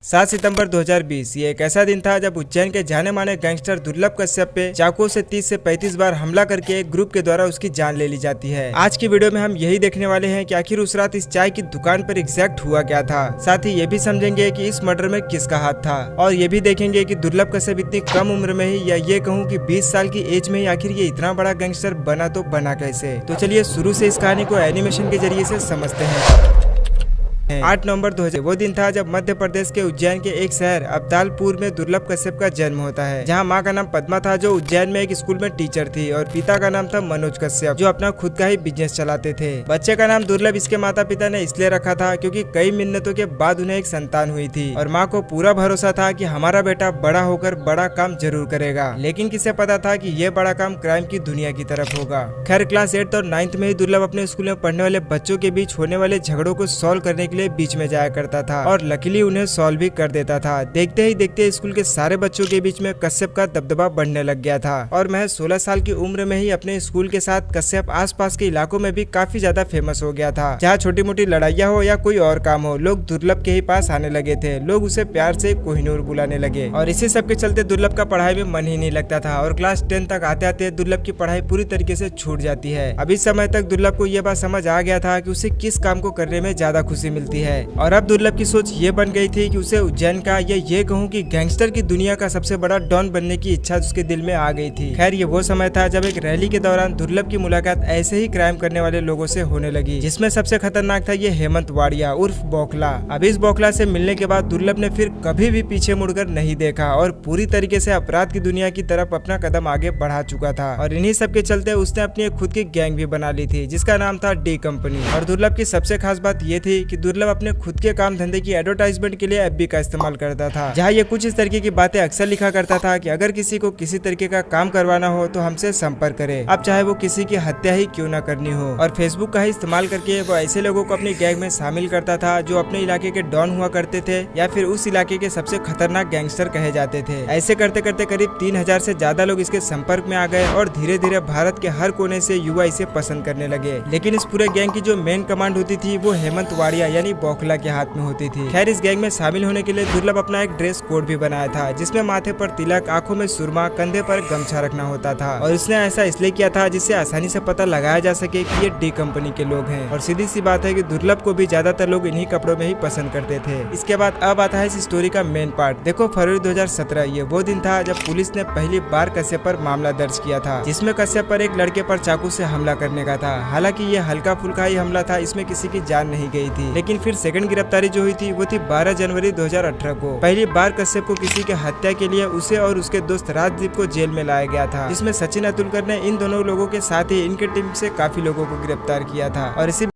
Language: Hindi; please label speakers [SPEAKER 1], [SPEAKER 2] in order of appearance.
[SPEAKER 1] 7 सितंबर 2020 ये एक ऐसा दिन था जब उज्जैन के जाने माने गैंगस्टर दुर्लभ कश्यप पे चाकू से 30 से 35 बार हमला करके एक ग्रुप के द्वारा उसकी जान ले ली जाती है। आज की वीडियो में हम यही देखने वाले हैं कि आखिर उस रात इस चाय की दुकान पर एग्जैक्ट हुआ क्या था। साथ ही ये भी समझेंगे कि इस मर्डर में किसका हाथ था और ये भी देखेंगे कि दुर्लभ कश्यप इतनी कम उम्र में ही या ये कहूँ कि 20 साल की एज में ही आखिर ये इतना बड़ा गैंगस्टर बना तो बना कैसे। तो चलिए शुरू से इस कहानी को एनिमेशन के जरिए से समझते हैं। 8 नवंबर 2000 वो दिन था जब मध्य प्रदेश के उज्जैन के एक शहर अब्दालपुर में दुर्लभ कश्यप का जन्म होता है, जहां मां का नाम पद्मा था जो उज्जैन में एक स्कूल में टीचर थी और पिता का नाम था मनोज कश्यप जो अपना खुद का ही बिजनेस चलाते थे। बच्चे का नाम दुर्लभ इसके माता पिता ने इसलिए रखा था क्योंकि कई मिन्नतों के बाद उन्हें एक संतान हुई थी और माँ को पूरा भरोसा था कि हमारा बेटा बड़ा होकर बड़ा काम जरूर करेगा। लेकिन किसे पता था कि ये बड़ा काम क्राइम की दुनिया की तरफ होगा। खैर क्लास 8 और 9th में ही दुर्लभ अपने स्कूल में पढ़ने वाले बच्चों के बीच होने वाले झगड़ों को सॉल्व करने के लिए बीच में जाया करता था और लकीली उन्हें सॉल्व भी कर देता था। देखते ही देखते स्कूल के सारे बच्चों के बीच में कश्यप का दबदबा बढ़ने लग गया था और महज 16 साल की उम्र में ही अपने स्कूल के साथ कश्यप आसपास के इलाकों में भी काफी ज्यादा फेमस हो गया था। जहाँ छोटी मोटी लड़ाइयाँ हो या कोई और काम हो, लोग दुर्लभ के ही पास आने लगे थे। लोग उसे प्यार से कोहिनूर बुलाने लगे और इसी सब के चलते दुर्लभ का पढ़ाई में मन ही नहीं लगता था और क्लास 10 तक आते आते दुर्लभ की पढ़ाई पूरी तरीके से छूट जाती है। अब इस समय तक दुर्लभ को यह बात समझ आ गया था कि उसे किस काम को करने में ज्यादा खुशी मिलती है और अब दुर्लभ की सोच ये बन गई थी कि उसे उज्जैन का या ये कहूँ कि गैंगस्टर की दुनिया का सबसे बड़ा डॉन बनने की इच्छा उसके दिल में आ गई थी। खैर ये वो समय था जब एक रैली के दौरान दुर्लभ की मुलाकात ऐसे ही क्राइम करने वाले लोगों से होने लगी, जिसमें सबसे खतरनाक था ये हेमंत वाड़िया उर्फ बौखला। अब इस बौखला से मिलने के बाद दुर्लभ ने फिर कभी भी पीछे मुड़कर नहीं देखा और पूरी तरीके से अपराध की दुनिया की तरफ अपना कदम आगे बढ़ा चुका था और इन्हीं सब के चलते उसने अपनी एक खुद की गैंग भी बना ली थी जिसका नाम था डी कंपनी। और दुर्लभ की सबसे खास बात ये थी कि दुर्लभ अपने खुद के काम धंधे की एडवर्टाइजमेंट के लिए एफबी का इस्तेमाल करता था, जहाँ ये कुछ इस तरीके की बातें अक्सर लिखा करता था कि अगर किसी को किसी तरीके का काम करवाना हो तो हमसे संपर्क करे, अब चाहे वो किसी की हत्या ही क्यों ना करनी हो। और फेसबुक का ही इस्तेमाल करके वो ऐसे लोगों को अपनी गैंग में शामिल करता था जो अपने इलाके के डॉन हुआ करते थे या फिर उस इलाके के सबसे खतरनाक गैंगस्टर कहे जाते थे। ऐसे करते करते करीब 3000 से ज्यादा लोग इसके संपर्क में आ गए और धीरे धीरे भारत के हर कोने से युवा इसे पसंद करने लगे। लेकिन इस पूरे गैंग की जो मेन कमांड होती थी वो हेमंत वाड़िया यानी बौखला के हाथ में होती थी। खैर इस गैंग में शामिल होने के लिए दुर्लभ अपना एक ड्रेस कोड भी बनाया था जिसमें माथे पर तिलक, आंखों में सुरमा, कंधे पर गमछा रखना होता था और इसने ऐसा इसलिए किया था जिससे आसानी से पता लगाया जा सके कि ये डी कंपनी के लोग हैं। और सीधी सी बात है कि दुर्लभ को भी ज्यादातर लोग इन्हीं कपड़ों में ही पसंद करते थे। इसके बाद अब आता है इस स्टोरी का मेन पार्ट। देखो फरवरी 2017 ये वो दिन था जब पुलिस ने पहली बार कश्यप पर मामला दर्ज किया था, जिसमें कश्यप पर एक लड़के पर चाकू से हमला करने का था। हालांकि ये हल्का फुल्का ही हमला था, इसमें किसी की जान नहीं गई थी। लेकिन फिर सेकंड गिरफ्तारी जो हुई थी वो थी 12 जनवरी 2018 को। पहली बार कश्यप को किसी के हत्या के लिए उसे और उसके दोस्त राजदीप को जेल में लाया गया था, जिसमें सचिन अतुलकर ने इन दोनों लोगों के साथ ही इनके टीम से काफी लोगों को गिरफ्तार किया था। और इसी